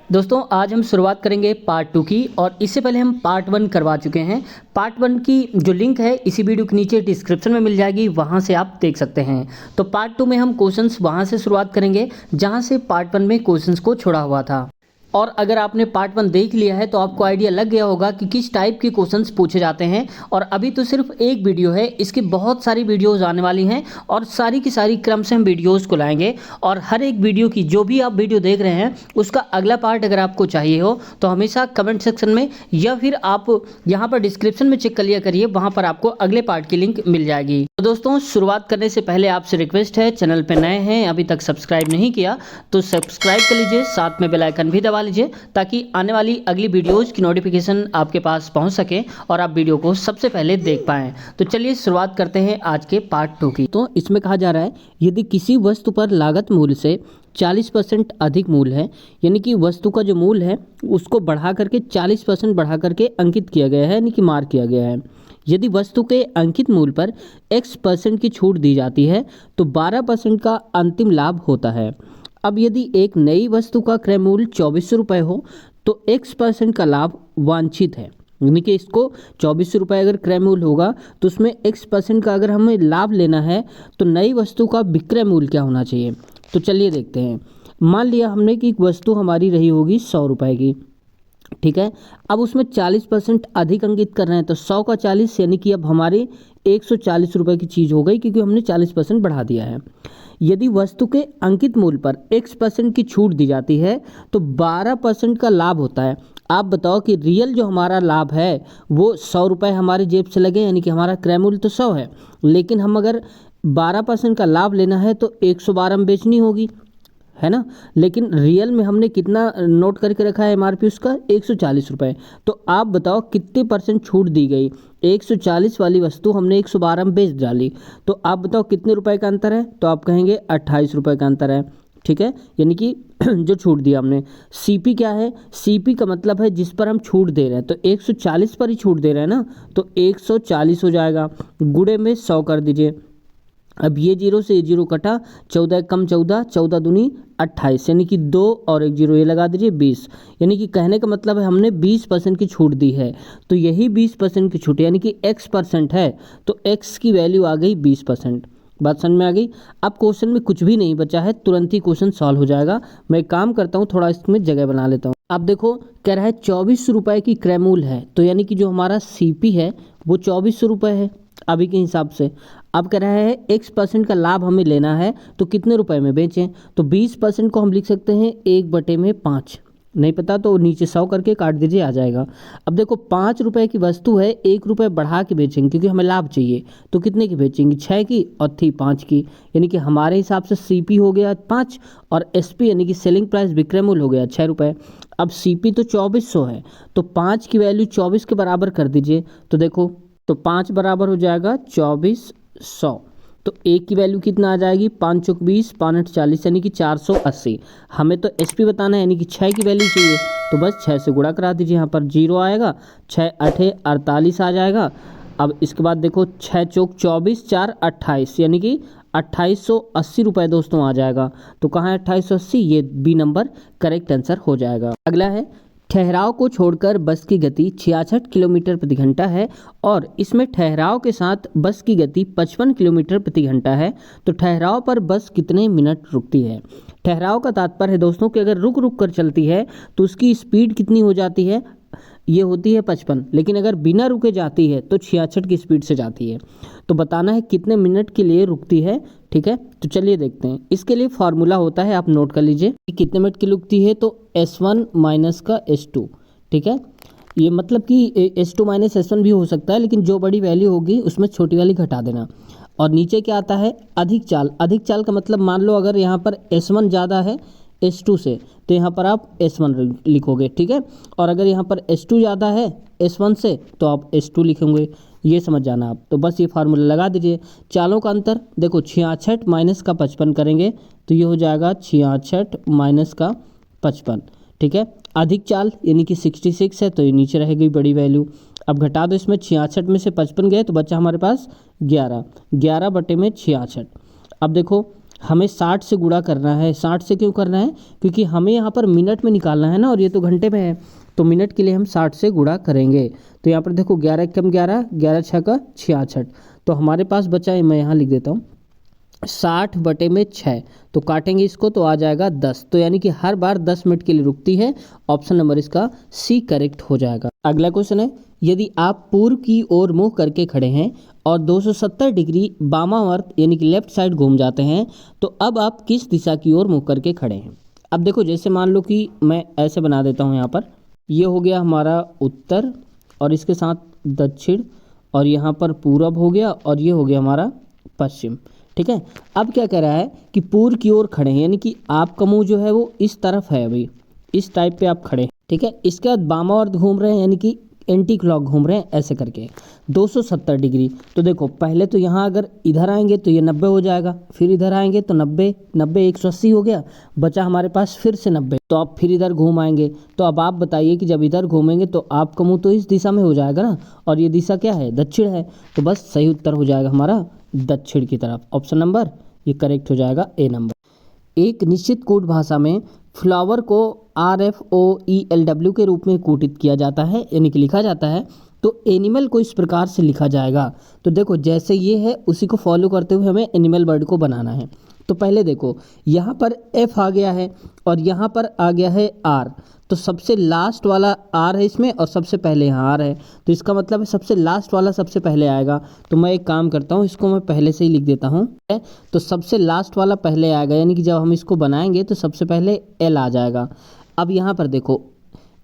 दोस्तों आज हम शुरुआत करेंगे पार्ट 2 की। और इससे पहले हम पार्ट 1 करवा चुके हैं। पार्ट 1 की जो लिंक है इसी वीडियो के नीचे डिस्क्रिप्शन में मिल जाएगी, वहां से आप देख सकते हैं। तो पार्ट 2 में हम क्वेश्चंस वहां से शुरुआत करेंगे जहां से पार्ट 1 में क्वेश्चंस को छोड़ा हुआ था। और अगर आपने पार्ट 1 देख लिया है तो आपको आइडिया लग गया होगा कि किस टाइप के क्वेश्चंस पूछे जाते हैं। और अभी तो सिर्फ एक वीडियो है, इसकी बहुत सारी वीडियोस आने वाली हैं और सारी की सारी क्रम से हम वीडियोस को लाएंगे। और हर एक वीडियो की जो भी आप वीडियो देख रहे हैं उसका अगला पार्ट अगर आपको चाहिए हो तो हमेशा कमेंट सेक्शन में या फिर आप यहाँ पर डिस्क्रिप्शन में चेक कर लिया करिए, वहाँ पर आपको अगले पार्ट की लिंक मिल जाएगी। तो दोस्तों शुरुआत करने से पहले आपसे रिक्वेस्ट है, चैनल पर नए हैं अभी तक सब्सक्राइब नहीं किया तो सब्सक्राइब कर लीजिए, साथ में बेल आइकन भी दबा लीजिए ताकि आने वाली अगली वीडियोस की नोटिफिकेशन आपके पास पहुंच सके और आप वीडियो को सबसे पहले देख पाएं। तो चलिए शुरुआत करते हैं आज के पार्ट 2 की। तो इसमें कहा जा रहा है यदि किसी वस्तु पर लागत मूल्य से 40% अधिक मूल्य है, यानी कि वस्तु का जो मूल्य है उसको बढ़ा करके 40% बढ़ा करके अंकित किया गया है, यानी कि मार्क किया गया है। यदि वस्तु के अंकित मूल्य पर x% की छूट दी जाती है तो 12% का अंतिम लाभ होता है। अब यदि एक नई वस्तु का क्रय मूल्य 2400 रुपये हो तो x% का लाभ वांछित है, यानी कि इसको 2400 रुपये अगर क्रय मूल्य होगा तो उसमें x% का अगर हमें लाभ लेना है तो नई वस्तु का विक्रय मूल्य क्या होना चाहिए। तो चलिए देखते हैं। मान लिया हमने कि एक वस्तु हमारी रही होगी 100 रुपये की, ठीक है। अब उसमें 40% अधिक अंकित कर रहे हैं तो 100 का 40 यानी कि अब हमारे 140 रुपये की चीज़ हो गई क्योंकि हमने 40% बढ़ा दिया है। यदि वस्तु के अंकित मूल्य पर x% की छूट दी जाती है तो 12% का लाभ होता है। आप बताओ कि रियल जो हमारा लाभ है वो 100 रुपये हमारे जेब से लगे, यानी कि हमारा क्रय मूल्य तो 100 है, लेकिन हम अगर 12% का लाभ लेना है तो 112 में बेचनी होगी, है ना। लेकिन रियल में हमने कितना नोट करके रखा है एमआरपी उसका 140 रुपये। तो आप बताओ कितने % छूट दी गई। 140 वाली वस्तु हमने 112 में बेच डाली, तो आप बताओ कितने रुपए का अंतर है। तो आप कहेंगे 28 रुपये का अंतर है, ठीक है, यानी कि जो छूट दिया हमने। सीपी क्या है, सीपी का मतलब है जिस पर हम छूट दे रहे हैं, तो 140 पर ही छूट दे रहे हैं ना, तो 140 हो जाएगा, गुणे में 100 कर दीजिए। अब ये जीरो से ये जीरो कटा, 14 कम 14, 14 दूनी 28, यानी कि 2 और 1 जीरो ये लगा दीजिए 20, यानी कि कहने का मतलब है हमने 20% की छूट दी है। तो यही 20% की छूट यानी कि x% है, तो x की वैल्यू आ गई 20%। बात समझ में आ गई। अब क्वेश्चन में कुछ भी नहीं बचा है, तुरंत ही क्वेश्चन सॉल्व हो जाएगा। मैं काम करता हूँ, थोड़ा इसमें जगह बना लेता हूँ। अब देखो कह रहा है 2400 रुपये की क्रय मूल्य है, तो यानी कि जो हमारा सीपी है वो 2400 रुपये है अभी के हिसाब से। अब कह रहा है x% का लाभ हमें लेना है तो कितने रुपए में बेचें। तो 20% को हम लिख सकते हैं 1/5, नहीं पता तो नीचे 100 करके काट दीजिए, आ जाएगा। अब देखो 5 रुपये की वस्तु है, 1 रुपये बढ़ा के बेचेंगे क्योंकि हमें लाभ चाहिए, तो कितने की बेचेंगे, 6 की और थी 5 की, यानी कि हमारे हिसाब से सीपी हो गया 5 और एसपी यानी कि सेलिंग प्राइस विक्रय मूल्य हो गया 6 रुपये। अब सीपी तो 2400 है, तो 5 की वैल्यू 24 के बराबर कर दीजिए। तो देखो तो 5 बराबर हो जाएगा 2400, तो एक की वैल्यू कितना आ जाएगी, 5 चौक 20, 5 8 40, यानी कि 480। हमें तो एसपी बताना है, यानी कि 6 की वैल्यू चाहिए, तो बस 6 से गुणा करा दीजिए। यहाँ पर जीरो आएगा, 6 8 48 आ जाएगा। अब इसके बाद देखो 6 चौक 24, 4 28, यानी कि 2880 रुपये दोस्तों आ जाएगा। तो कहाँ है 2880, ये बी नंबर करेक्ट आंसर हो जाएगा। अगला है ठहराव को छोड़कर बस की गति 66 किलोमीटर प्रति घंटा है और इसमें ठहराव के साथ बस की गति 55 किलोमीटर प्रति घंटा है, तो ठहराव पर बस कितने मिनट रुकती है। ठहराव का तात्पर्य है दोस्तों कि अगर रुक रुक कर चलती है तो उसकी स्पीड कितनी हो जाती है, ये होती है 55, लेकिन अगर बिना रुके जाती है तो 66 की स्पीड से जाती है। तो बताना है कितने मिनट के लिए रुकती है, ठीक है। तो चलिए देखते हैं। इसके लिए फार्मूला होता है, आप नोट कर लीजिए कि कितने मिनट की रुकती है, तो S1 माइनस का S2, ठीक है। ये मतलब कि S2 माइनस S1 भी हो सकता है, लेकिन जो बड़ी वैल्यू होगी उसमें छोटी वाली घटा देना। और नीचे क्या आता है, अधिक चाल। अधिक चाल का मतलब मान लो अगर यहाँ पर S1 ज़्यादा है S2 से, तो यहाँ पर आप S1 लिखोगे, ठीक है। और अगर यहाँ पर S2 ज़्यादा है S1 से तो आप S2 लिखेंगे, ये समझ जाना आप। तो बस ये फार्मूला लगा दीजिए। चालों का अंतर देखो 66 माइनस का 55 करेंगे तो ये हो जाएगा 66 माइनस का 55, ठीक है। अधिक चाल यानी कि 66 है तो ये नीचे रहेगी बड़ी वैल्यू। अब घटा दो, इसमें 66 में से 55 गए तो बच्चा हमारे पास 11 11/66। अब देखो हमें 60 से गुणा करना है। 60 से क्यों करना है? क्योंकि हमें यहाँ पर मिनट में निकालना है ना, और ये तो घंटे में है, तो मिनट के लिए हम 60 से गुणा करेंगे। तो यहाँ पर देखो 11 एकम 11, 11 छः का 66, तो हमारे पास बचा है, मैं यहाँ लिख देता हूँ 60 बटे में 6, तो काटेंगे इसको तो आ जाएगा 10। तो यानी कि हर बार 10 मिनट के लिए रुकती है। ऑप्शन नंबर इसका सी करेक्ट हो जाएगा। अगला क्वेश्चन है, यदि आप पूर्व की ओर मुंह करके खड़े हैं और 270 डिग्री वामावर्त यानी कि लेफ्ट साइड घूम जाते हैं, तो अब आप किस दिशा की ओर मुंह करके खड़े हैं? अब देखो, जैसे मान लो कि मैं ऐसे बना देता हूँ, यहाँ पर ये हो गया हमारा उत्तर और इसके साथ दक्षिण, और यहाँ पर पूरब हो गया, और ये हो गया हमारा पश्चिम। ठीक है, अब क्या कह रहा है कि पूर्व की ओर खड़े हैं, यानी कि आपका मुंह जो है वो इस तरफ है, अभी इस टाइप पे आप खड़े हैं। ठीक है, इसके बाद वामावर्त घूम रहे हैं, यानी कि एंटी क्लॉक घूम रहे हैं ऐसे करके 270 डिग्री। तो देखो, पहले तो यहाँ अगर इधर आएंगे तो ये 90 हो जाएगा, फिर इधर आएंगे तो 90, 90 180 हो गया, बचा हमारे पास फिर से 90। तो आप फिर इधर घूम आएंगे, तो अब आप बताइए कि जब इधर घूमेंगे तो आपका मुंह तो इस दिशा में हो जाएगा ना, और ये दिशा क्या है? दक्षिण है। तो बस सही उत्तर हो जाएगा हमारा दक्षिण की तरफ। ऑप्शन नंबर ये करेक्ट हो जाएगा, ए नंबर। एक निश्चित कोड भाषा में फ्लावर को RFOELW के रूप में कोडित किया जाता है, यानी कि लिखा जाता है। तो एनिमल को इस प्रकार से लिखा जाएगा। तो देखो, जैसे ये है उसी को फॉलो करते हुए हमें एनिमल वर्ड को बनाना है। तो पहले देखो, यहाँ पर F आ गया है और यहाँ पर आ गया है R, तो सबसे लास्ट वाला R है इसमें और सबसे पहले यहाँ R है, तो इसका मतलब है सबसे लास्ट वाला सबसे पहले आएगा। तो मैं एक काम करता हूँ, इसको मैं पहले से ही लिख देता हूँ। तो सबसे लास्ट वाला पहले आएगा, यानी कि जब हम इसको बनाएंगे तो सबसे पहले L आ जाएगा। अब यहाँ पर देखो,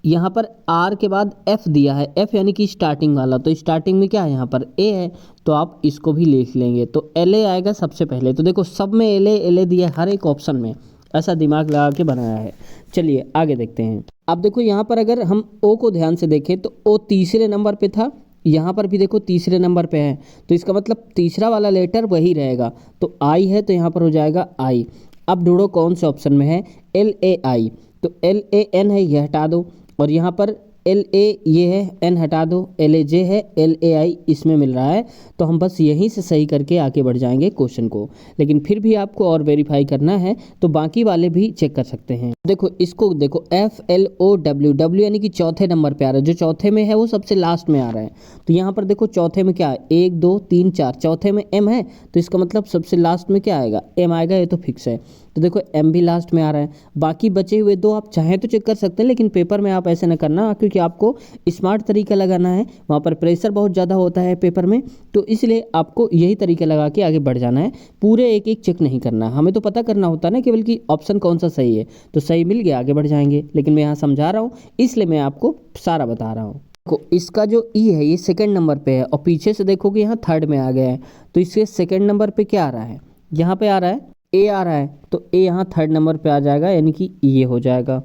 यहाँ पर R के बाद F दिया है, F यानी कि स्टार्टिंग वाला, तो स्टार्टिंग में क्या है? यहाँ पर A है, तो आप इसको भी लिख लेंगे, तो LA आएगा सबसे पहले। तो देखो, सब में LA दिया है, हर एक ऑप्शन में ऐसा दिमाग लगा के बनाया है। चलिए आगे देखते हैं। अब देखो, यहाँ पर अगर हम O को ध्यान से देखें तो O तीसरे नंबर पे था, यहाँ पर भी देखो तीसरे नंबर पे है, तो इसका मतलब तीसरा वाला लेटर वही रहेगा। तो I है, तो यहाँ पर हो जाएगा I। अब ढूंढो कौन से ऑप्शन में है? LAI, तो LAN है, यह हटा दो, और यहाँ पर LA ये है, N हटा दो, LAJ है, LAI इसमें मिल रहा है। तो हम बस यहीं से सही करके आगे बढ़ जाएंगे क्वेश्चन को, लेकिन फिर भी आपको और वेरीफाई करना है तो बाकी वाले भी चेक कर सकते हैं। देखो, इसको देखो, FLOW यानी कि चौथे नंबर पे आ रहा है, जो चौथे में है वो सबसे लास्ट में आ रहा है। तो यहाँ पर देखो, चौथे में क्या है? 1 2 3 4, चौथे में M है, तो इसका मतलब सबसे लास्ट में क्या आएगा? M आएगा, ये तो फिक्स है। तो देखो, M भी लास्ट में आ रहा है। बाकी बचे हुए दो आप चाहें तो चेक कर सकते हैं, लेकिन पेपर में आप ऐसे ना करना, क्योंकि आपको स्मार्ट तरीका लगाना है, वहाँ पर प्रेशर बहुत ज़्यादा होता है पेपर में, तो इसलिए आपको यही तरीका लगा के आगे बढ़ जाना है। पूरे एक एक चेक नहीं करना, हमें तो पता करना होता है ना केवल कि ऑप्शन कौन सा सही है, तो सही मिल गया आगे बढ़ जाएंगे। लेकिन मैं यहाँ समझा रहा हूँ, इसलिए मैं आपको सारा बता रहा हूँ। देखो, इसका जो ई है ये सेकंड नंबर पे है, और पीछे से देखोगे यहाँ थर्ड में आ गया है, तो इसके सेकंड नंबर पे क्या आ रहा है? यहाँ पे आ रहा है ए आ रहा है, तो ए यहाँ थर्ड नंबर पे आ जाएगा, यानी कि ये हो जाएगा।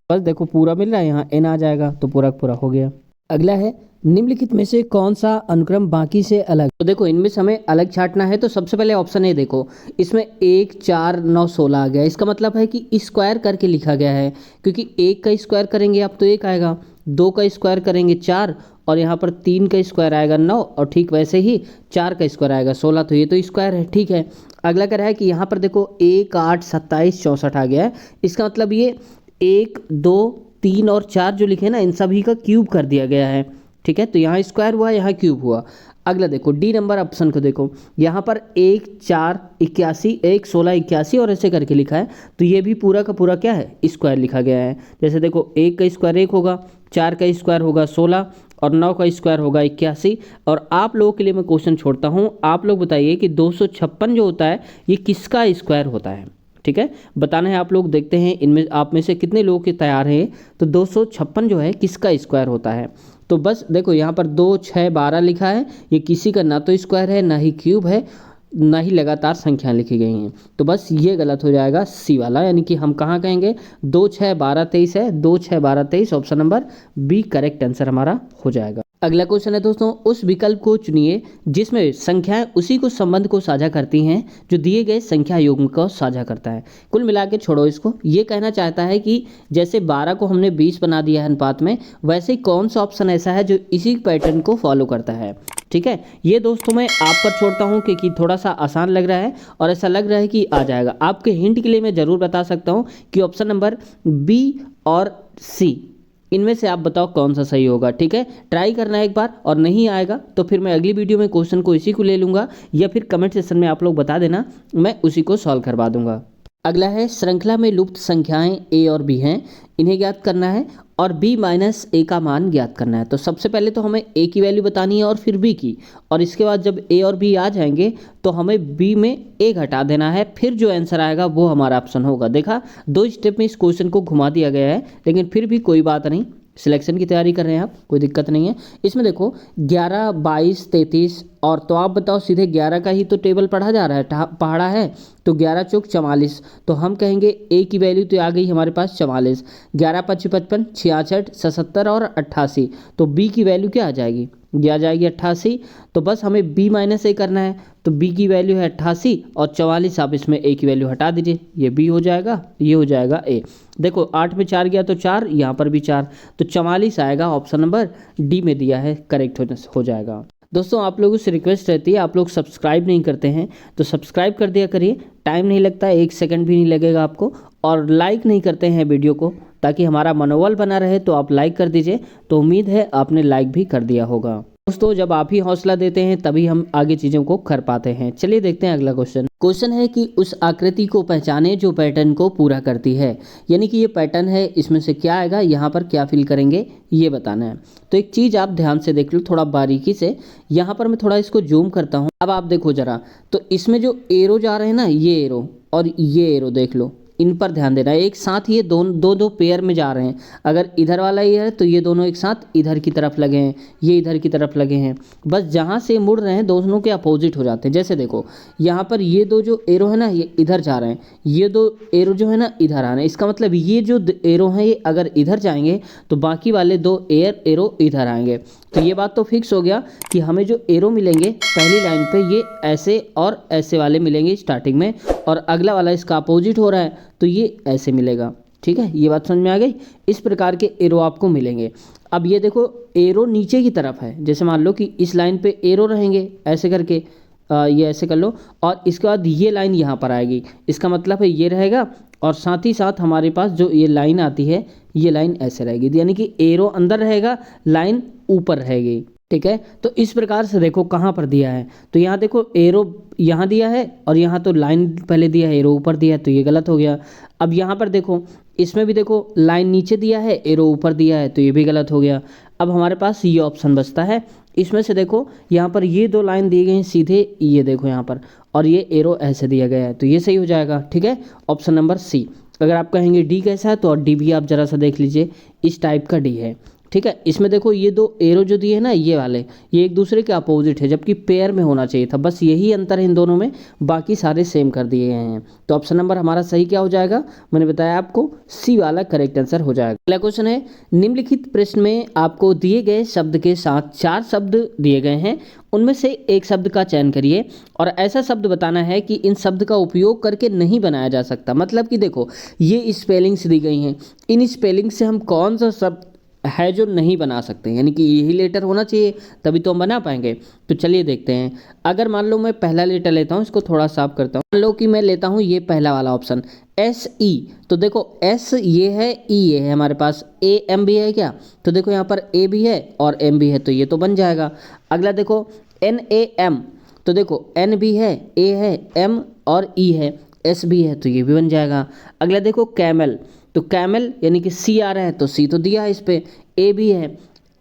बस देखो, पूरा मिल रहा है, यहाँ एन आ जाएगा, तो पूरा पूरा हो गया। अगला है, निम्नलिखित में से कौन सा अनुक्रम बाकी से अलग? तो देखो, इनमें से हमें अलग छांटना है। तो सबसे पहले ऑप्शन ए देखो, इसमें 1 4 9 16 आ गया। इसका मतलब है कि स्क्वायर करके लिखा गया है, क्योंकि 1 का स्क्वायर करेंगे आप तो 1 आएगा, 2 का स्क्वायर करेंगे 4, और यहाँ पर 3 का स्क्वायर आएगा 9, और ठीक वैसे ही 4 का स्क्वायर आएगा 16, तो ये तो स्क्वायर है। ठीक है, अगला क्या है कि यहाँ पर देखो 1 8 27 64 आ गया है। इसका मतलब ये 1 2 3 और 4 जो लिखे ना, इन सभी का क्यूब कर दिया गया है। ठीक है, तो यहाँ स्क्वायर हुआ, यहाँ क्यूब हुआ। अगला देखो, डी नंबर ऑप्शन को देखो, यहाँ पर 1 4 81, 1 16 81 और ऐसे करके लिखा है, तो ये भी पूरा का पूरा क्या है? स्क्वायर लिखा गया है। जैसे देखो, 1 का स्क्वायर 1 होगा, 4 का स्क्वायर होगा 16, और 9 का स्क्वायर होगा 81। और आप लोगों के लिए मैं क्वेश्चन छोड़ता हूँ, आप लोग बताइए कि 256 जो होता है ये किसका स्क्वायर होता है? ठीक है, बताना है आप लोग। देखते हैं इनमें आप में से कितने लोग के तैयार हैं। तो 256 जो है किसका स्क्वायर होता है? तो बस देखो, यहाँ पर 2 6 12 लिखा है, ये किसी का ना तो स्क्वायर है, ना ही क्यूब है, ना ही लगातार संख्या लिखी गई हैं। तो बस ये गलत हो जाएगा, सी वाला, यानी कि हम कहाँ कहेंगे? 2 6 12 23 है, 2 6 12 23, option number B correct answer हमारा हो जाएगा। अगला क्वेश्चन है दोस्तों, उस विकल्प को चुनिए जिसमें संख्याएं उसी को संबंध को साझा करती हैं जो दिए गए संख्या युग्म को साझा करता है। कुल मिला के छोड़ो इसको, ये कहना चाहता है कि जैसे 12 को हमने 20 बना दिया है अनुपात में, वैसे ही कौन सा ऑप्शन ऐसा है जो इसी पैटर्न को फॉलो करता है। ठीक है, ये दोस्तों मैं आप पर छोड़ता हूँ क्योंकि थोड़ा सा आसान लग रहा है और ऐसा लग रहा है कि आ जाएगा। आपके हिंट के लिए मैं ज़रूर बता सकता हूँ कि ऑप्शन नंबर बी और सी, इनमें से आप बताओ कौन सा सही होगा। ठीक है, ट्राई करना है एक बार, और नहीं आएगा तो फिर मैं अगली वीडियो में क्वेश्चन को इसी को ले लूँगा, या फिर कमेंट सेक्शन में आप लोग बता देना, मैं उसी को सॉल्व करवा दूंगा। अगला है, श्रृंखला में लुप्त संख्याएं ए और बी हैं, इन्हें ज्ञात करना है और b माइनस ए का मान ज्ञात करना है। तो सबसे पहले तो हमें a की वैल्यू बतानी है और फिर b की, और इसके बाद जब a और b आ जाएंगे तो हमें b में a घटा देना है, फिर जो आंसर आएगा वो हमारा ऑप्शन होगा। देखा, 2 स्टेप में इस क्वेश्चन को घुमा दिया गया है, लेकिन फिर भी कोई बात नहीं, सिलेक्शन की तैयारी कर रहे हैं आप, कोई दिक्कत नहीं है। इसमें देखो 11, 22, 33, और तो आप बताओ सीधे 11 का ही तो टेबल पढ़ा जा रहा है, पढ़ा है, तो 11 चौक 44, तो हम कहेंगे ए की वैल्यू तो आ गई हमारे पास 44, 11 5 55, 66, 77 और 88, तो बी की वैल्यू क्या आ जाएगी, ये आ जाएगी 88। तो बस हमें b माइनस ए करना है, तो b की वैल्यू है 88 और 44, आप इसमें a की वैल्यू हटा दीजिए, ये b हो जाएगा, ये हो जाएगा a। देखो 8 में 4 गया तो 4, यहाँ पर भी 4, तो 44 आएगा, ऑप्शन नंबर डी में दिया है, करेक्ट हो जाएगा। दोस्तों आप लोगों से रिक्वेस्ट रहती है, आप लोग सब्सक्राइब नहीं करते हैं तो सब्सक्राइब कर दिया करिए, टाइम नहीं लगता, 1 सेकंड भी नहीं लगेगा आपको, और लाइक नहीं करते हैं वीडियो को, ताकि हमारा मनोबल बना रहे, तो आप लाइक कर दीजिए। तो उम्मीद है आपने लाइक भी कर दिया होगा। दोस्तों जब आप ही हौसला देते हैं तभी हम आगे चीज़ों को कर पाते हैं। चलिए देखते हैं अगला क्वेश्चन है कि उस आकृति को पहचाने जो पैटर्न को पूरा करती है, यानी कि ये पैटर्न है, इसमें से क्या आएगा, यहाँ पर क्या फिल करेंगे ये बताना है। तो एक चीज़ आप ध्यान से देख लो थोड़ा बारीकी से, यहाँ पर मैं थोड़ा इसको जूम करता हूँ, अब आप देखो जरा, तो इसमें जो एरो जा रहे हैं ना, ये एरो और ये एरो देख लो, इन पर ध्यान देना है, एक साथ ये दो पेयर में जा रहे हैं। अगर इधर वाला ये है तो ये दोनों एक साथ इधर की तरफ लगे हैं, ये इधर की तरफ लगे हैं, बस जहाँ से मुड़ रहे हैं दोनों के अपोजिट हो जाते हैं। जैसे देखो यहाँ पर ये 2 जो एरो है ना, ये इधर जा रहे हैं, ये 2 एरो जो है ना इधर आ रहे हैं, इसका मतलब ये जो एरो हैं ये अगर इधर जाएंगे तो बाकी वाले 2 एरो इधर आएंगे। तो ये बात तो फिक्स हो गया कि हमें जो एरो मिलेंगे पहली लाइन पे ये ऐसे और ऐसे वाले मिलेंगे स्टार्टिंग में, और अगला वाला इसका अपोजिट हो रहा है तो ये ऐसे मिलेगा। ठीक है, ये बात समझ में आ गई। इस प्रकार के एरो आपको मिलेंगे। अब ये देखो एरो नीचे की तरफ है, जैसे मान लो कि इस लाइन पे एरो रहेंगे ऐसे करके, ये ऐसे कर लो, और इसके बाद ये लाइन यहाँ पर आएगी, इसका मतलब है ये रहेगा, और साथ ही साथ हमारे पास जो ये लाइन आती है ये लाइन ऐसे रहेगी, यानी कि एरो अंदर रहेगा, लाइन ऊपर रहेगी। ठीक है, तो इस प्रकार से देखो कहाँ पर दिया है, तो यहाँ देखो एरो यहाँ दिया है और यहाँ तो लाइन पहले दिया है, एरो ऊपर दिया है, तो ये गलत हो गया। अब यहाँ पर देखो इसमें भी देखो लाइन नीचे दिया है, एरो ऊपर दिया है, तो ये भी गलत हो गया। अब हमारे पास ये ऑप्शन बचता है, इसमें से देखो यहाँ पर ये 2 लाइन दी गई हैं सीधे, ये देखो यहाँ पर, और ये एरो ऐसे दिया गया है, तो ये सही हो जाएगा। ठीक है, ऑप्शन नंबर सी। अगर आप कहेंगे डी कैसा है, तो डी भी आप जरा सा देख लीजिए, इस टाइप का डी है। ठीक है, इसमें देखो ये 2 एरो जो दिए हैं ना ये वाले, ये एक दूसरे के अपोजिट है, जबकि पेयर में होना चाहिए था, बस यही अंतर है इन दोनों में, बाकी सारे सेम कर दिए गए हैं। तो ऑप्शन नंबर हमारा सही क्या हो जाएगा, मैंने बताया आपको, सी वाला करेक्ट आंसर हो जाएगा। अगला क्वेश्चन है, निम्नलिखित प्रश्न में आपको दिए गए शब्द के साथ 4 शब्द दिए गए हैं, उनमें से एक शब्द का चयन करिए और ऐसा शब्द बताना है कि इन शब्द का उपयोग करके नहीं बनाया जा सकता। मतलब कि देखो ये स्पेलिंग्स दी गई हैं, इन स्पेलिंग से हम कौन सा शब्द है जो नहीं बना सकते, यानी कि यही लेटर होना चाहिए तभी तो हम बना पाएंगे। तो चलिए देखते हैं। अगर मान लो मैं पहला लेटर लेता हूँ, इसको थोड़ा साफ करता हूँ, मान लो कि मैं लेता हूँ ये पहला वाला ऑप्शन SE, तो देखो S ये है, E ये है, हमारे पास AM भी है क्या, तो देखो यहाँ पर A भी है और M भी है, तो ये तो बन जाएगा। अगला देखो NAM, तो देखो N भी है, A है, M और E है, S भी है, तो ये भी बन जाएगा। अगला देखो कैमल, तो कैमल यानी कि C आ रहा है, तो C तो दिया है इस पे, A भी है,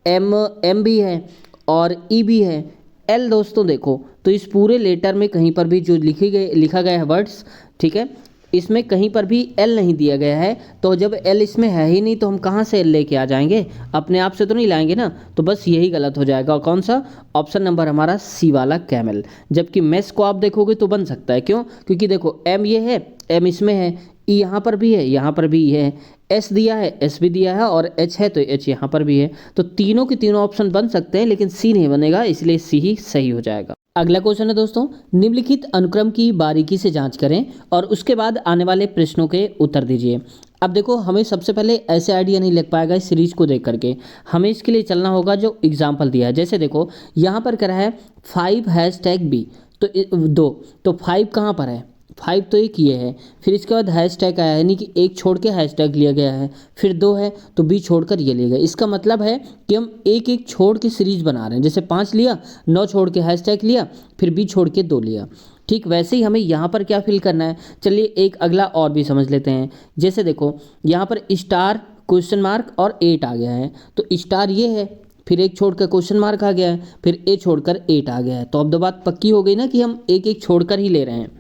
M भी है और E भी है। L दोस्तों देखो, तो इस पूरे लेटर में कहीं पर भी जो लिखा गया है वर्ड्स, ठीक है, इसमें कहीं पर भी L नहीं दिया गया है, तो जब L इसमें है ही नहीं तो हम कहाँ से L लेके आ जाएंगे, अपने आप से तो नहीं लाएंगे ना, तो बस यही गलत हो जाएगा। और कौन सा, ऑप्शन नंबर हमारा सी वाला कैमल। जबकि मेस को आप देखोगे तो बन सकता है, क्यों, क्योंकि देखो M ये है, M इसमें है, ई यहाँ पर भी है, यहाँ पर भी है, एस दिया है, एस भी दिया है, और एच है तो एच यहाँ पर भी है। तो तीनों के तीनों ऑप्शन बन सकते हैं, लेकिन सी नहीं बनेगा, इसलिए सी ही सही हो जाएगा। अगला क्वेश्चन है दोस्तों, निम्नलिखित अनुक्रम की बारीकी से जांच करें और उसके बाद आने वाले प्रश्नों के उत्तर दीजिए। अब देखो, हमें सबसे पहले ऐसे आइडिया नहीं लग पाएगा इस सीरीज को देख करके, हमें इसके लिए चलना होगा जो एग्जाम्पल दिया है। जैसे देखो यहाँ पर कह रहा है 5#B, तो 2, तो 5 कहाँ पर है, 5 तो एक ये है, फिर इसके बाद हैशटैग आया है, यानी कि एक छोड़ के हैशटैग लिया गया है, फिर 2 है तो बी छोड़कर ये लिया गया। इसका मतलब है कि हम एक एक छोड़ के सीरीज बना रहे हैं, जैसे 5 लिया, 9 छोड़ के हैशटैग लिया, फिर बी छोड़ के 2 लिया। ठीक वैसे ही हमें यहाँ पर क्या फिल करना है, चलिए एक अगला और भी समझ लेते हैं। जैसे देखो यहाँ पर स्टार, क्वेश्चन मार्क और 8 आ गया है, तो स्टार ये है, फिर एक छोड़कर क्वेश्चन मार्क आ गया है, फिर ए छोड़कर 8 आ गया है। तो अब दो बात पक्की हो गई ना कि हम एक एक छोड़कर ही ले रहे हैं।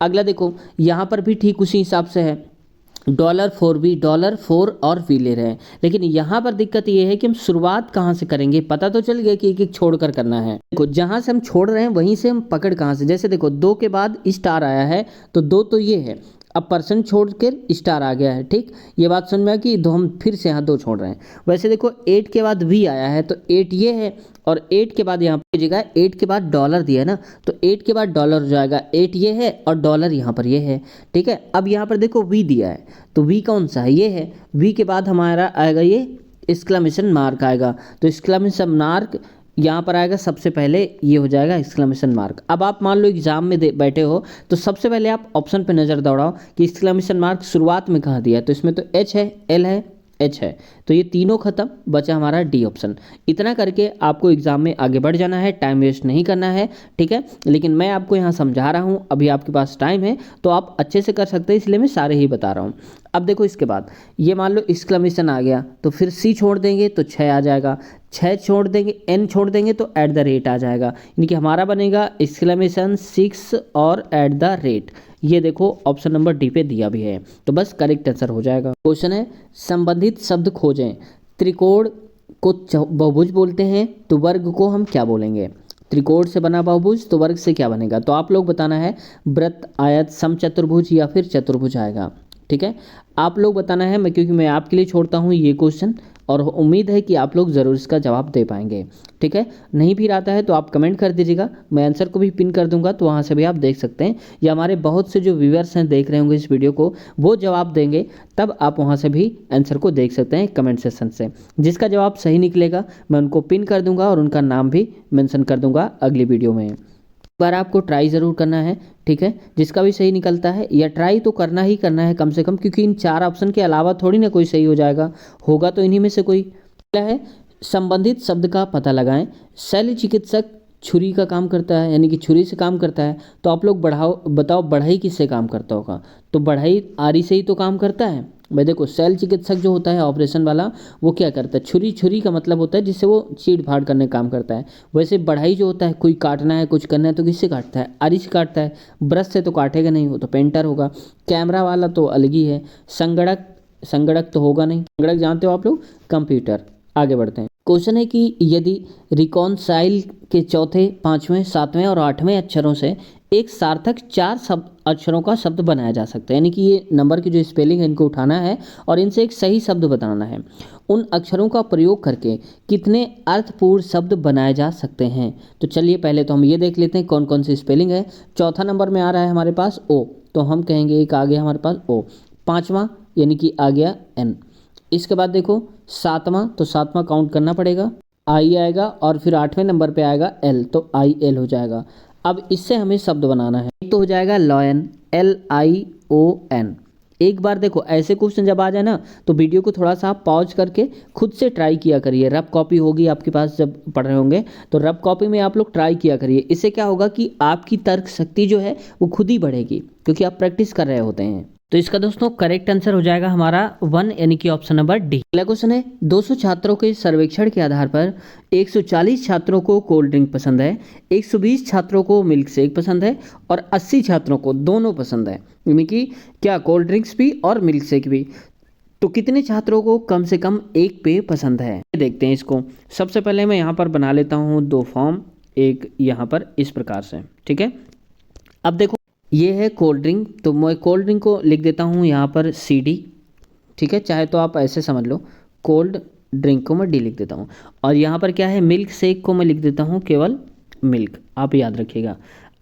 अगला देखो यहाँ पर भी ठीक उसी हिसाब से है, $4 $4 और वी ले रहे हैं, लेकिन यहाँ पर दिक्कत ये है कि हम शुरुआत कहाँ से करेंगे। पता तो चल गया कि एक एक छोड़ कर करना है। देखो जहाँ से हम छोड़ रहे हैं वहीं से हम पकड़ कहाँ से, जैसे देखो 2 के बाद स्टार आया है, तो 2 तो ये है, अब परसेंट छोड़ कर स्टार आ गया है। ठीक, ये बात समझ में आया कि दो हम फिर से यहाँ 2 छोड़ रहे हैं। वैसे देखो 8 के बाद वी आया है, तो 8 ये है, और 8 के बाद यहाँ पर जगह 8 के बाद डॉलर दिया है ना, तो 8 के बाद डॉलर हो जाएगा, 8 ये है और डॉलर यहाँ पर ये है। ठीक है, अब यहाँ पर देखो वी दिया है, तो वी कौन सा है, ये है। वी के बाद हमारा आएगा ये एक्सक्लेमेशन मार्क आएगा, तो एक्सक्लेमेशन मार्क यहाँ पर आएगा, सबसे पहले ये हो जाएगा एक्सक्लेमेशन मार्क। अब आप मान लो एग्जाम में बैठे हो, तो सबसे पहले आप ऑप्शन पे नज़र दौड़ाओ कि एक्सक्लेमेशन मार्क शुरुआत में कहाँ दिया है, तो इसमें तो एच है, एल है, एच है, तो ये तीनों खत्म, बचा हमारा डी ऑप्शन। इतना करके आपको एग्जाम में आगे बढ़ जाना है, टाइम वेस्ट नहीं करना है। ठीक है, लेकिन मैं आपको यहाँ समझा रहा हूँ, अभी आपके पास टाइम है तो आप अच्छे से कर सकते हैं, इसलिए मैं सारे ही बता रहा हूँ। अब देखो इसके बाद ये मान लो एक्सक्लेमेशन आ गया, तो फिर सी छोड़ देंगे तो 6 आ जाएगा, 6 छोड़ देंगे, एन छोड़ देंगे तो @ आ जाएगा, यानी कि हमारा बनेगा एक्सक्लेमेशन 6 और @ ये देखो ऑप्शन नंबर डी पे दिया भी है, तो बस करेक्ट आंसर हो जाएगा। क्वेश्चन है संबंधित शब्द खोजें। त्रिकोण को बहुभुज बोलते हैं, तो वर्ग को हम क्या बोलेंगे। त्रिकोण से बना बहुभुज, तो वर्ग से क्या बनेगा, तो आप लोग बताना है वृत्त, आयत, समचतुर्भुज या फिर चतुर्भुज आएगा। ठीक है, आप लोग बताना है, क्योंकि मैं आपके लिए छोड़ता हूँ ये क्वेश्चन, और उम्मीद है कि आप लोग ज़रूर इसका जवाब दे पाएंगे। ठीक है, नहीं भी आता है तो आप कमेंट कर दीजिएगा, मैं आंसर को भी पिन कर दूंगा, तो वहाँ से भी आप देख सकते हैं, या हमारे बहुत से जो व्यूअर्स हैं देख रहे होंगे इस वीडियो को, वो जवाब देंगे, तब आप वहाँ से भी आंसर को देख सकते हैं कमेंट सेक्शन से। जिसका जवाब सही निकलेगा मैं उनको पिन कर दूंगा और उनका नाम भी मेंशन कर दूंगा अगली वीडियो में। एक बार आपको ट्राई ज़रूर करना है। ठीक है, जिसका भी सही निकलता है, या ट्राई तो करना ही करना है कम से कम, क्योंकि इन 4 ऑप्शन के अलावा थोड़ी ना कोई सही हो जाएगा, होगा तो इन्हीं में से कोई। पहला है संबंधित शब्द का पता लगाएं। शल्य चिकित्सक छुरी का काम करता है, यानी कि छुरी से काम करता है, तो आप लोग बताओ बढ़ई किससे काम करता होगा, तो बढ़ई आरी से ही तो काम करता है भाई। देखो शल्य चिकित्सक जो होता है ऑपरेशन वाला, वो क्या करता है, छुरी का मतलब होता है जिससे वो चीड़ फाड़ करने का काम करता है। वैसे बढ़ई जो होता है, कोई काटना है, कुछ करना है, तो किससे काटता है, आरी से काटता है, ब्रश से तो काटेगा नहीं, वो तो पेंटर होगा। कैमरा वाला तो अलग ही है। संगणक तो होगा नहीं, संगणक जानते हो आप लोग, कंप्यूटर। आगे बढ़ते हैं। क्वेश्चन है कि यदि रिकॉन्साइल के चौथे, 5वें, 7वें और 8वें अक्षरों से एक सार्थक 4 अक्षरों का शब्द बनाया जा सकता है, यानी कि ये नंबर की जो स्पेलिंग है इनको उठाना है और इनसे एक सही शब्द बताना है। उन अक्षरों का प्रयोग करके कितने अर्थपूर्ण शब्द बनाए जा सकते हैं। तो चलिए पहले तो हम ये देख लेते हैं कौन कौन सी स्पेलिंग है। चौथा नंबर में आ रहा है हमारे पास ओ, तो हम कहेंगे एक आ गया हमारे पास ओ। 5वां यानी कि आ गया एन। इसके बाद देखो 7वां, तो 7वां काउंट करना पड़ेगा, आई आएगा, और फिर 8वें नंबर पे आएगा एल, तो आई एल हो जाएगा। अब इससे हमें शब्द बनाना है। एक तो हो जाएगा लॉयन, LION। एक बार देखो ऐसे क्वेश्चन जब आ जाए ना, तो वीडियो को थोड़ा सा आप पॉज करके खुद से ट्राई किया करिए। रफ कॉपी होगी आपके पास जब पढ़ रहे होंगे, तो रफ कॉपी में आप लोग ट्राई किया करिए। इससे क्या होगा कि आपकी तर्क शक्ति जो है वो खुद ही बढ़ेगी, क्योंकि आप प्रैक्टिस कर रहे होते हैं। तो इसका दोस्तों करेक्ट आंसर हो जाएगा हमारा 1, यानी कि ऑप्शन नंबर डी। अगला क्वेश्चन है 200 छात्रों के सर्वेक्षण के आधार पर 140 छात्रों को कोल्ड ड्रिंक पसंद है, 120 छात्रों को मिल्क शेक पसंद है और 80 छात्रों को दोनों पसंद है, यानी कि क्या कोल्ड ड्रिंक्स भी और मिल्क शेक भी। तो कितने छात्रों को कम से कम एक पेय पसंद है, देखते हैं इसको। सबसे पहले मैं यहाँ पर बना लेता हूँ 2 फॉर्म, एक यहाँ पर इस प्रकार से। ठीक है, अब देखो ये है कोल्ड ड्रिंक, तो मैं कोल्ड ड्रिंक को लिख देता हूँ यहाँ पर CD, ठीक है, चाहे तो आप ऐसे समझ लो, कोल्ड ड्रिंक को मैं D लिख देता हूँ। और यहाँ पर क्या है, मिल्क शेक को मैं लिख देता हूँ केवल मिल्क, आप याद रखिएगा।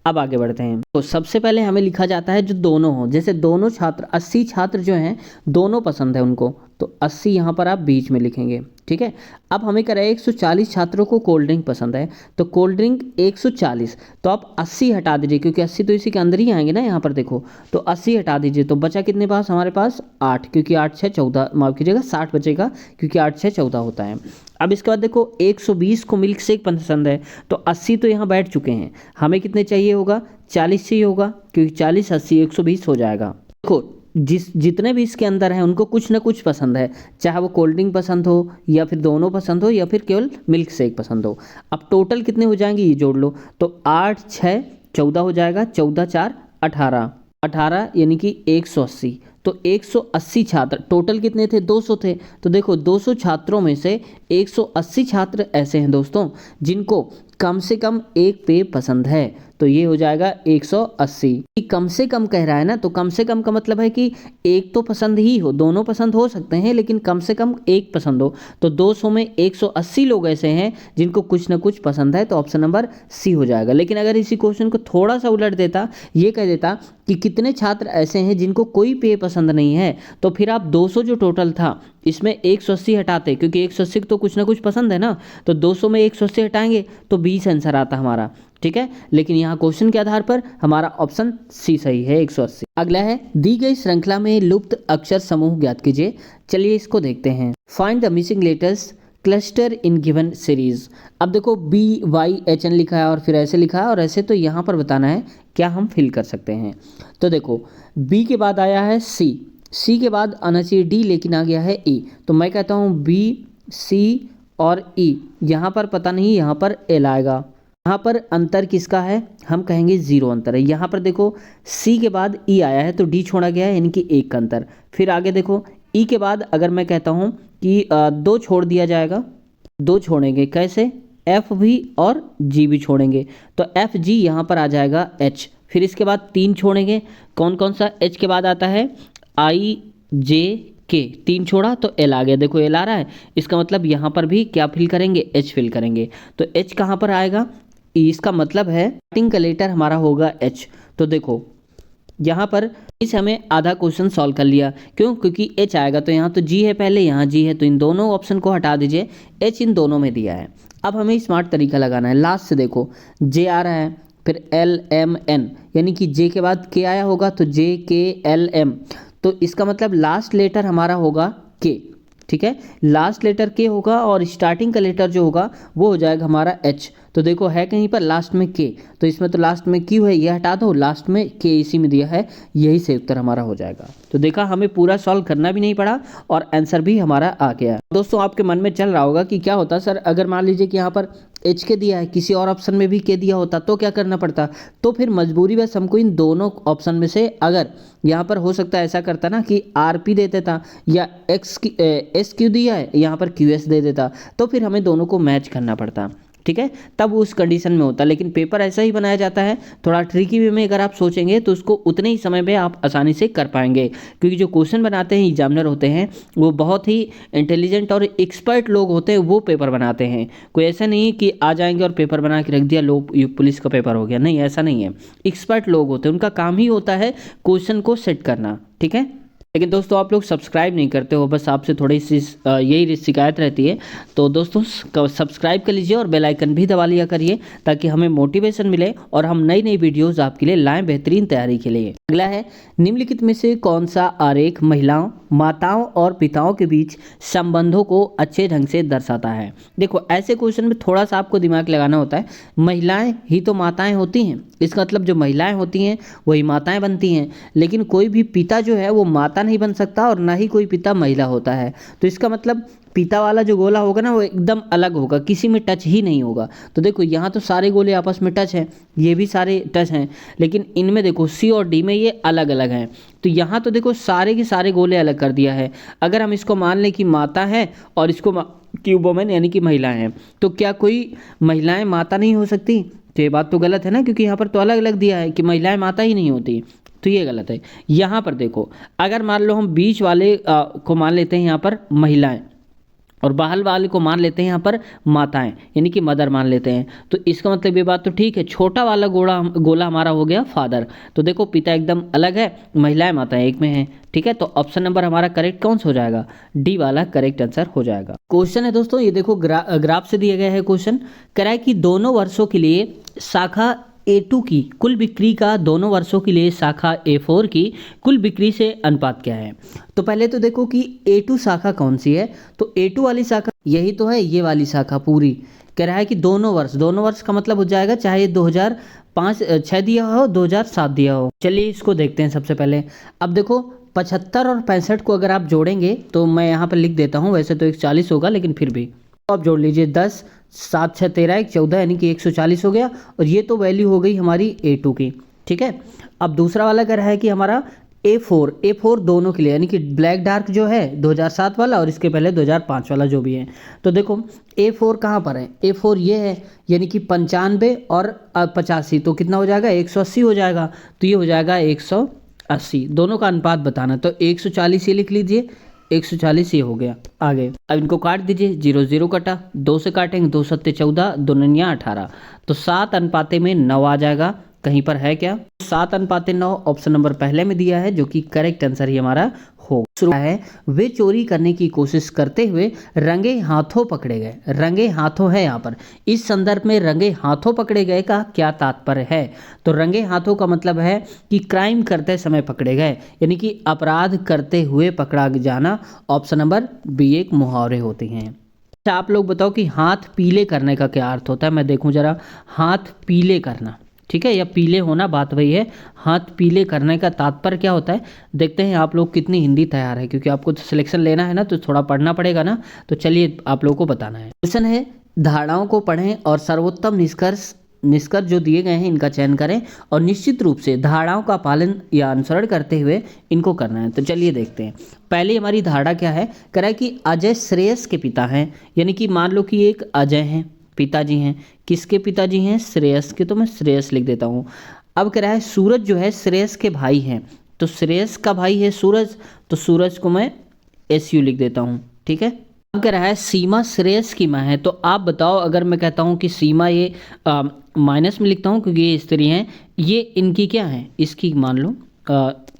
अब आगे बढ़ते हैं। तो सबसे पहले हमें लिखा जाता है जो दोनों हो, जैसे दोनों छात्र 80 छात्र जो हैं दोनों पसंद है उनको, तो 80 यहाँ पर आप बीच में लिखेंगे, ठीक है। अब हमें कह रहा है 140 छात्रों को कोल्ड ड्रिंक पसंद है, तो कोल्ड ड्रिंक 140, तो आप 80 हटा दीजिए क्योंकि 80 तो इसी के अंदर ही आएंगे ना यहाँ पर देखो, तो 80 हटा दीजिए, तो बचा कितने पास हमारे पास 8, क्योंकि 8 6 14, माफ़ कीजिएगा 60 बचेगा क्योंकि 8 6 14 होता है। अब इसके बाद देखो 120 को मिल्क शेक पसंद है, तो 80 तो यहाँ बैठ चुके हैं, हमें कितने चाहिए होगा, 40 चाहिए होगा, क्योंकि 40 80 120 हो जाएगा। देखो जितने भी इसके अंदर हैं उनको कुछ ना कुछ पसंद है, चाहे वो कोल्ड ड्रिंक पसंद हो या फिर दोनों पसंद हो या फिर केवल मिल्क शेक पसंद हो। अब टोटल कितने हो जाएंगे ये जोड़ लो, तो 8 6 14 हो जाएगा, 14 4 18, 18 यानी कि 180, तो 180 छात्र, टोटल कितने थे 200 थे, तो देखो 200 छात्रों में से 180 छात्र ऐसे हैं दोस्तों जिनको कम से कम एक पेय पसंद है, तो ये हो जाएगा 180। कम से कम कह रहा है ना, तो कम से कम का मतलब है कि एक तो पसंद ही हो, दोनों पसंद हो सकते हैं लेकिन कम से कम एक पसंद हो, तो 200 में 180 लोग ऐसे हैं जिनको कुछ ना कुछ पसंद है, तो ऑप्शन नंबर C हो जाएगा। लेकिन अगर इसी क्वेश्चन को थोड़ा सा उलट देता, ये कह देता कि कितने छात्र ऐसे हैं जिनको कोई पेय पसंद नहीं है, तो फिर आप 200 जो टोटल था इसमें 180 हटाते, क्योंकि 180 तो कुछ ना कुछ पसंद है ना, तो 200 में 180 हटाएंगे तो 20 आंसर आता हमारा, ठीक है। लेकिन यहाँ क्वेश्चन के आधार पर हमारा ऑप्शन C सही है, 180। अगला है, दी गई श्रृंखला में लुप्त अक्षर समूह ज्ञात कीजिए। चलिए इसको देखते हैं। Find the missing letters cluster in given series. अब देखो BYHN लिखा है और फिर ऐसे लिखा है और ऐसे, तो यहाँ पर बताना है क्या हम फिल कर सकते हैं। तो देखो B के बाद आया है C के बाद आना चाहिए D लेकिन आ गया है E, तो मैं कहता हूँ B C और E, यहाँ पर पता नहीं, यहाँ पर L आएगा। यहाँ पर अंतर किसका है, हम कहेंगे 0 अंतर है। यहाँ पर देखो C के बाद E आया है तो D छोड़ा गया है यानी कि 1 का अंतर। फिर आगे देखो E के बाद अगर मैं कहता हूँ कि 2 छोड़ दिया जाएगा, 2 छोड़ेंगे कैसे, F भी और G भी छोड़ेंगे, तो FG यहाँ पर आ जाएगा H। फिर इसके बाद 3 छोड़ेंगे, कौन कौन सा, H के बाद आता है IJK, 3 छोड़ा तो L आ गया, देखो L आ रहा है, इसका मतलब यहाँ पर भी क्या फिल करेंगे, H फिल करेंगे, तो H कहाँ पर आएगा, इसका मतलब है स्टार्टिंग का लेटर हमारा होगा H। तो देखो यहाँ पर इस हमें आधा क्वेश्चन सॉल्व कर लिया, क्यों, क्योंकि H आएगा, तो यहाँ तो G है पहले, यहाँ G है, तो इन दोनों ऑप्शन को हटा दीजिए, H इन दोनों में दिया है। अब हमें स्मार्ट तरीका लगाना है, लास्ट से देखो J आ रहा है, फिर LMN यानी कि J के बाद K आया होगा, तो JKLM, तो इसका मतलब लास्ट लेटर हमारा होगा K, ठीक है, लास्ट लेटर K होगा और स्टार्टिंग का लेटर जो होगा वो हो जाएगा हमारा H। तो देखो है कहीं पर लास्ट में K, तो इसमें तो लास्ट में Q है, ये हटा दो, लास्ट में K इसी में दिया है, यही से उत्तर हमारा हो जाएगा। तो देखा हमें पूरा सॉल्व करना भी नहीं पड़ा और आंसर भी हमारा आ गया। दोस्तों आपके मन में चल रहा होगा कि क्या होता सर अगर मान लीजिए कि यहाँ पर H के दिया है, किसी और ऑप्शन में भी K दिया होता तो क्या करना पड़ता, तो फिर मजबूरी बस हमको इन दोनों ऑप्शन में से, अगर यहाँ पर हो सकता है ऐसा करता ना कि RP दे देता या SQ दिया है यहाँ पर QS दे देता, तो फिर हमें दोनों को मैच करना पड़ता, ठीक है, तब उस कंडीशन में होता। लेकिन पेपर ऐसा ही बनाया जाता है, थोड़ा ट्रिकी वे में अगर आप सोचेंगे तो उसको उतने ही समय में आप आसानी से कर पाएंगे, क्योंकि जो क्वेश्चन बनाते हैं एग्जामिनर होते हैं वो बहुत ही इंटेलिजेंट और एक्सपर्ट लोग होते हैं, वो पेपर बनाते हैं। कोई ऐसा नहीं है कि आ जाएंगे और पेपर बना के रख दिया, लोग पुलिस का पेपर हो गया, नहीं ऐसा नहीं है। एक्सपर्ट लोग होते हैं, उनका काम ही होता है क्वेश्चन को सेट करना, ठीक है। लेकिन दोस्तों आप लोग सब्सक्राइब नहीं करते हो, बस आपसे थोड़ी सी यही शिकायत रहती है, तो दोस्तों सब्सक्राइब कर लीजिए और बेल आइकन भी दबा लिया करिए ताकि हमें मोटिवेशन मिले और हम नई नई वीडियोस आपके लिए लाएं बेहतरीन तैयारी के लिए। अगला है, निम्नलिखित में से कौन सा आरेख महिलाओं, माताओं और पिताओं के बीच संबंधों को अच्छे ढंग से दर्शाता है। देखो ऐसे क्वेश्चन में थोड़ा सा आपको दिमाग लगाना होता है, महिलाएं ही तो माताएं होती हैं, इसका मतलब जो महिलाएं होती हैं वही माताएं बनती हैं, लेकिन कोई भी पिता जो है वो माता नहीं बन सकता और ना ही कोई पिता महिला होता है। तो इसका मतलब पिता वाला जो गोला होगा ना वो एकदम अलग होगा, किसी में टच ही नहीं होगा। तो देखो यहाँ तो सारे गोले आपस में टच हैं, ये भी सारे टच हैं, लेकिन इनमें देखो C और D में ये अलग अलग हैं। तो यहाँ तो देखो सारे के सारे गोले अलग कर दिया है। अगर हम इसको मान लें कि माता है और इसको कि वुमेन यानी कि महिला हैं, तो क्या कोई महिलाएं माता नहीं हो सकती? तो ये बात तो गलत है ना, क्योंकि यहाँ पर तो अलग अलग दिया है कि महिलाएं माता ही नहीं होती, तो ये गलत है। यहाँ पर देखो, अगर मान लो हम बीच वाले को मान लेते हैं यहाँ पर महिलाएं, और बाहर वाले को मान लेते हैं यहाँ पर माताएं, यानी कि मदर मान लेते हैं, तो इसका मतलब ये बात तो ठीक है। छोटा वाला गोला हमारा हो गया फादर। तो देखो पिता एकदम अलग है, महिलाएं माताएं एक में हैं, ठीक है। तो ऑप्शन नंबर हमारा करेक्ट कौन सा हो जाएगा? डी वाला करेक्ट आंसर हो जाएगा। क्वेश्चन है दोस्तों, ये देखो ग्राफ से दिया गया है क्वेश्चन। कह रहा है कि दोनों वर्षों के लिए शाखा A2 की कुल बिक्री का दोनों वर्षों के लिए शाखा A4 की कुल बिक्री से अनुपात क्या है? तो पहले तो देखो कि A2 शाखा कौन सी है, तो A2 वाली शाखा यही तो है, ये वाली शाखा पूरी। कह रहा है कि दोनों वर्ष का मतलब हो जाएगा चाहे 2005-6 दिया हो, 2007 दिया हो। चलिए इसको देखते हैं सबसे पहले। अब देखो 75 और 65 को अगर आप जोड़ेंगे, तो मैं यहाँ पर लिख देता हूँ, वैसे तो 140 होगा लेकिन फिर भी तो आप जोड़ लीजिए 10, 7 6 13 1 14, यानी कि 140 हो गया। और ये तो वैल्यू हो गई हमारी A2 की, ठीक है। अब दूसरा वाला कह रहा है कि हमारा A4 दोनों के लिए, यानी कि ब्लैक डार्क जो है 2007 वाला और इसके पहले 2005 वाला जो भी है। तो देखो A4 कहाँ पर है? A4 ये है, यानी कि 95 और 85, तो कितना हो जाएगा? 180 हो जाएगा। तो ये हो जाएगा 180, दोनों का अनुपात बताना। तो 140 ये लिख लीजिए, 140 ये हो गया। आगे अब इनको काट दीजिए, 0 0 कटा, 2 से काटेंगे, 2 7 14, 2 9 18, तो 7 अनुपाते में 9 आ जाएगा। कहीं पर है क्या? 7 अनुपाते 9 ऑप्शन नंबर पहले में दिया है, जो कि करेक्ट आंसर ही हमारा हो है। वे चोरी करने की कोशिश करते हुए रंगे हाथों पकड़े गए। रंगे हाथों है यहाँ पर, इस संदर्भ में रंगे हाथों पकड़े गए का क्या तात्पर्य है? तो रंगे हाथों का मतलब है कि क्राइम करते समय पकड़े गए, यानी कि अपराध करते हुए पकड़ा जाना। ऑप्शन नंबर बी एक मुहावरे होते हैं। अच्छा आप लोग बताओ कि हाथ पीले करने का क्या अर्थ होता है? मैं देखूं जरा, हाथ पीले करना, ठीक है, या पीले होना, बात वही है। हाथ पीले करने का तात्पर्य क्या होता है? देखते हैं आप लोग कितनी हिंदी तैयार है, क्योंकि आपको तो सिलेक्शन लेना है ना, तो थोड़ा पढ़ना पड़ेगा ना। तो चलिए आप लोगों को बताना है। क्वेश्चन है, धारणाओं को पढ़ें और सर्वोत्तम निष्कर्ष जो दिए गए हैं इनका चयन करें, और निश्चित रूप से धारणाओं का पालन या अनुसरण करते हुए इनको करना है। तो चलिए देखते हैं। पहली हमारी धारणा क्या है? कह रहा है कि अजय श्रेयस के पिता हैं, यानी कि मान लो कि एक अजय हैं, पिताजी हैं। किसके पिताजी हैं? श्रेयस के, तो मैं श्रेयस लिख देता हूँ। अब कह रहा है सूरज जो है श्रेयस के भाई हैं, तो श्रेयस का भाई है सूरज, तो सूरज को मैं SU लिख देता हूँ, ठीक है। अब कह रहा है सीमा श्रेयस की माँ है, तो आप बताओ अगर मैं कहता हूँ कि सीमा, ये माइनस में लिखता हूँ क्योंकि ये स्त्री हैं, ये इनकी क्या है? इसकी मान लो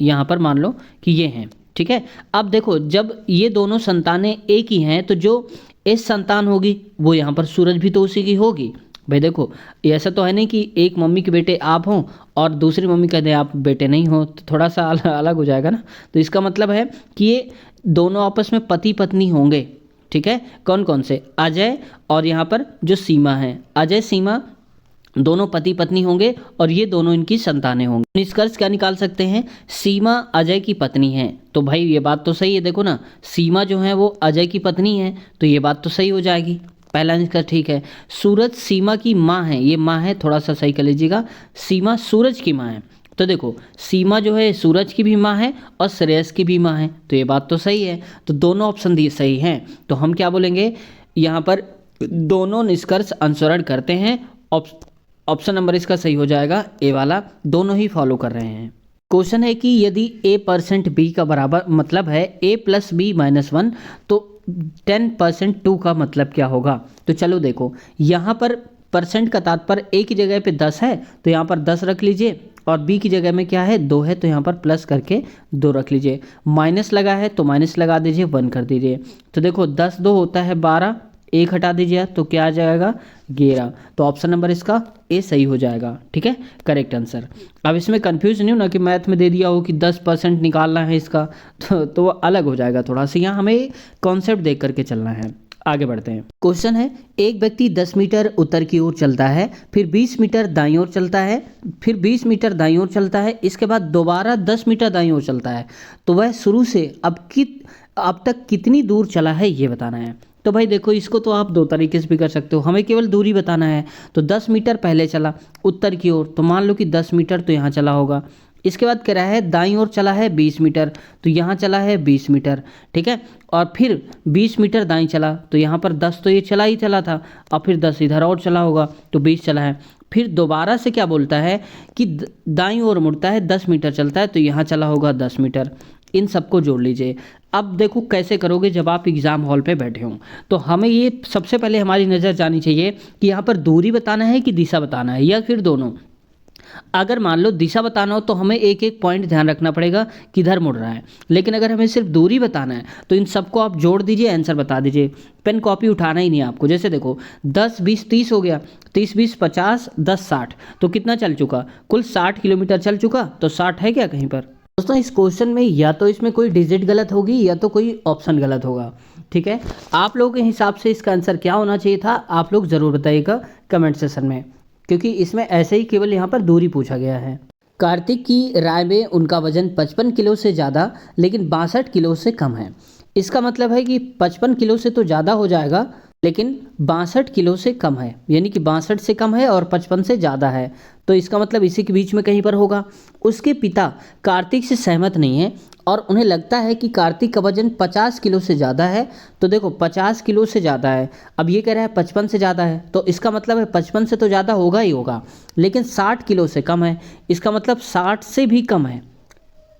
यहाँ पर मान लो कि ये हैं, ठीक है। अब देखो जब ये दोनों संतानें एक ही हैं, तो जो इस संतान होगी वो यहाँ पर सूरज भी तो उसी की होगी। भाई देखो ऐसा तो है नहीं कि एक मम्मी के बेटे आप हों और दूसरी मम्मी कह दें आप बेटे नहीं हो, तो थोड़ा सा अलग हो जाएगा ना। तो इसका मतलब है कि ये दोनों आपस में पति पत्नी होंगे, ठीक है। कौन कौन से? अजय और यहाँ पर जो सीमा है, अजय सीमा दोनों पति पत्नी होंगे और ये दोनों इनकी संतानें होंगी। निष्कर्ष क्या निकाल सकते हैं? सीमा अजय की पत्नी है, तो भाई ये बात तो सही है। देखो ना, सीमा जो है वो अजय की पत्नी है, तो ये बात तो सही हो जाएगी, पहला निष्कर्ष ठीक है। सूरज सीमा की माँ है, ये माँ है, थोड़ा सा सही कर लीजिएगा, सीमा सूरज की माँ है। तो देखो सीमा जो है सूरज की भी माँ है और श्रेयस की भी माँ है, तो ये बात तो सही है। तो दोनों ऑप्शन दिए सही हैं, तो हम क्या बोलेंगे यहाँ पर? दोनों निष्कर्ष अनुसरण करते हैं। ऑप्शन नंबर इसका सही हो जाएगा ए वाला, दोनों ही फॉलो कर रहे हैं। क्वेश्चन है कि यदि A% B का बराबर मतलब है A + B - 1, तो 10% 2 का मतलब क्या होगा? तो चलो देखो, यहाँ पर परसेंट का तात्पर्य A की जगह पे 10 है, तो यहाँ पर 10 रख लीजिए, और B की जगह में क्या है? 2 है, तो यहाँ पर प्लस करके 2 रख लीजिए। माइनस लगा है तो माइनस लगा दीजिए, 1 कर दीजिए। तो देखो 10 2 होता है 12, 1 हटा दीजिए तो क्या आ जाएगा? 11। तो ऑप्शन नंबर इसका ए सही हो जाएगा, ठीक है, करेक्ट आंसर। अब इसमें कंफ्यूज नहीं हो ना कि मैथ में दे दिया हो कि 10% निकालना है इसका, तो वो अलग हो जाएगा थोड़ा सा। यहाँ हमें कॉन्सेप्ट देख करके चलना है। आगे बढ़ते हैं। क्वेश्चन है, एक व्यक्ति 10 मीटर उत्तर की ओर चलता है, फिर 20 मीटर दाईं ओर चलता है, फिर 20 मीटर दाईं ओर चलता है, इसके बाद दोबारा 10 मीटर दाईं ओर चलता है, तो वह शुरू से अब तक कितनी दूर चला है ये बताना है। तो भाई देखो इसको तो आप 2 तरीके से भी कर सकते हो, हमें केवल दूरी बताना है। तो 10 मीटर पहले चला उत्तर की ओर, तो मान लो कि 10 मीटर तो यहाँ चला होगा। इसके बाद कह रहा है दाईं ओर चला है 20 मीटर, तो यहाँ चला है 20 मीटर, ठीक है। और फिर 20 मीटर दाईं चला, तो यहाँ पर 10 तो ये चला ही चला था, और फिर 10 इधर और चला होगा, तो 20 चला है। फिर दोबारा से क्या बोलता है कि दाईं ओर मुड़ता है 10 मीटर चलता है, तो यहाँ चला होगा 10 मीटर। इन सबको जोड़ लीजिए। अब देखो कैसे करोगे जब आप एग्ज़ाम हॉल पे बैठे हों। तो हमें ये सबसे पहले हमारी नज़र जानी चाहिए कि यहाँ पर दूरी बताना है कि दिशा बताना है, या फिर दोनों। अगर मान लो दिशा बताना हो तो हमें एक एक पॉइंट ध्यान रखना पड़ेगा किधर मुड़ रहा है, लेकिन अगर हमें सिर्फ दूरी बताना है तो इन सबको आप जोड़ दीजिए, आंसर बता दीजिए। पेन कॉपी उठाना ही नहीं है आपको। जैसे देखो 10 20 30 हो गया, 30 20 50 10 60, तो कितना चल चुका? कुल 60 किलोमीटर चल चुका। तो 60 है क्या कहीं पर? दोस्तों इस क्वेश्चन में या तो इसमें कोई डिजिट गलत होगी या तो कोई ऑप्शन गलत होगा। ठीक है, आप लोगों के हिसाब से इसका आंसर क्या होना चाहिए था, आप लोग ज़रूर बताइएगा कमेंट सेशन में, क्योंकि इसमें ऐसे ही केवल यहाँ पर दूरी पूछा गया है। कार्तिक की राय में उनका वजन 55 किलो से ज़्यादा लेकिन 62 किलो से कम है। इसका मतलब है कि 55 किलो से तो ज़्यादा हो जाएगा लेकिन 62 किलो से कम है, यानी कि 62 से कम है और 55 से ज़्यादा है, तो इसका मतलब इसी के बीच में कहीं पर होगा। उसके पिता कार्तिक से सहमत नहीं है और उन्हें लगता है कि कार्तिक का वजन 50 किलो से ज़्यादा है। तो देखो 50 किलो से ज़्यादा है, अब ये कह रहा है 55 से ज़्यादा है, तो इसका मतलब है 55 से तो ज़्यादा होगा ही होगा, लेकिन 60 किलो से कम है, इसका मतलब 60 से भी कम है।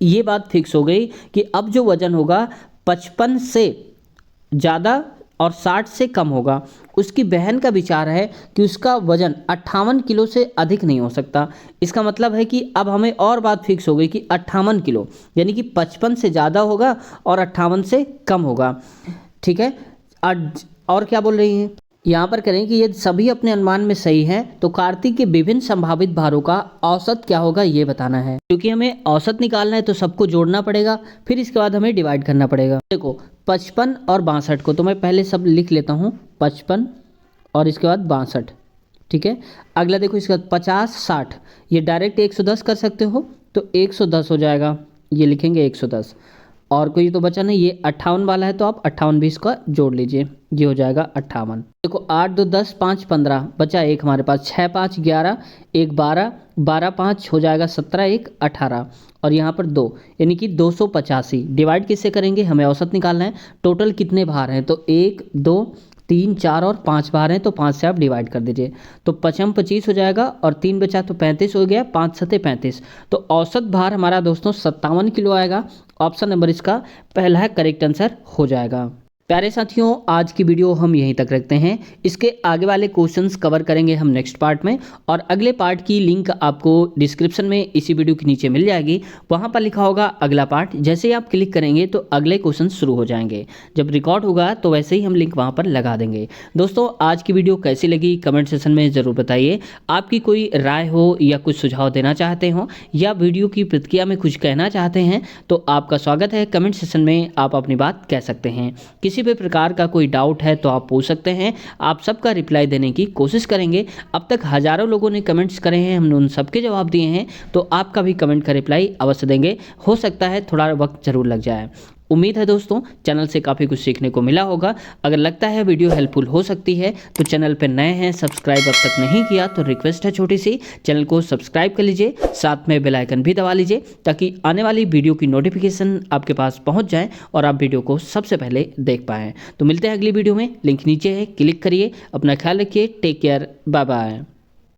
ये बात फिक्स हो गई कि अब जो वजन होगा 55 से ज़्यादा और 60 से कम होगा। उसकी बहन का विचार है कि उसका वजन 58 किलो से अधिक नहीं हो सकता। इसका मतलब है कि अब हमें और बात फिक्स हो गई कि 58 किलो, यानी कि 55 से ज़्यादा होगा और 58 से कम होगा। ठीक है, और क्या बोल रही हैं यहाँ पर करें कि यदि सभी अपने अनुमान में सही हैं तो कार्तिक के विभिन्न संभावित भारों का औसत क्या होगा ये बताना है। क्योंकि हमें औसत निकालना है तो सबको जोड़ना पड़ेगा, फिर इसके बाद हमें डिवाइड करना पड़ेगा। देखो 55 और 62 को तो मैं पहले सब लिख लेता हूँ, 55 और इसके बाद 62। ठीक है, अगला देखो इसके बाद 50 60, ये डायरेक्ट 110 कर सकते हो तो 110 हो जाएगा, ये लिखेंगे 110। और कोई तो बचा नहीं, ये 58 वाला है तो आप 58 भी इसका जोड़ लीजिए, ये हो जाएगा 58। देखो 8 2 10 5 15, बचा एक हमारे पास, 6 5 11, 1 12, 12 5 हो जाएगा 17, 1 18 और यहाँ पर 2, यानी कि 285। डिवाइड किससे करेंगे, हमें औसत निकालना है। टोटल कितने भार हैं, तो 1 2 3 4 और 5 भार हैं, तो 5 से आप डिवाइड कर दीजिए, तो 55 25 हो जाएगा और 3 बचा तो 35 हो गया, 5 7 35। तो औसत भार हमारा दोस्तों 57 किलो आएगा। ऑप्शन नंबर इसका पहला है, करेक्ट आंसर हो जाएगा। प्यारे साथियों आज की वीडियो हम यहीं तक रखते हैं। इसके आगे वाले क्वेश्चंस कवर करेंगे हम नेक्स्ट पार्ट में, और अगले पार्ट की लिंक आपको डिस्क्रिप्शन में इसी वीडियो के नीचे मिल जाएगी। वहां पर लिखा होगा अगला पार्ट, जैसे ही आप क्लिक करेंगे तो अगले क्वेश्चन शुरू हो जाएंगे। जब रिकॉर्ड होगा तो वैसे ही हम लिंक वहां पर लगा देंगे। दोस्तों आज की वीडियो कैसी लगी कमेंट सेशन में ज़रूर बताइए। आपकी कोई राय हो या कुछ सुझाव देना चाहते हो या वीडियो की प्रतिक्रिया में कुछ कहना चाहते हैं तो आपका स्वागत है। कमेंट सेशन में आप अपनी बात कह सकते हैं। किसी भी प्रकार का कोई डाउट है तो आप पूछ सकते हैं, आप सबका रिप्लाई देने की कोशिश करेंगे। अब तक हजारों लोगों ने कमेंट्स करे हैं, हमने उन सबके जवाब दिए हैं, तो आपका भी कमेंट का रिप्लाई अवश्य देंगे। हो सकता है थोड़ा वक्त जरूर लग जाए। उम्मीद है दोस्तों चैनल से काफ़ी कुछ सीखने को मिला होगा। अगर लगता है वीडियो हेल्पफुल हो सकती है तो चैनल पर नए हैं, सब्सक्राइब अब तक नहीं किया तो रिक्वेस्ट है छोटी सी, चैनल को सब्सक्राइब कर लीजिए, साथ में बेल आइकन भी दबा लीजिए ताकि आने वाली वीडियो की नोटिफिकेशन आपके पास पहुंच जाए और आप वीडियो को सबसे पहले देख पाएँ। तो मिलते हैं अगली वीडियो में, लिंक नीचे है, क्लिक करिए। अपना ख्याल रखिए, टेक केयर, बाय बाय।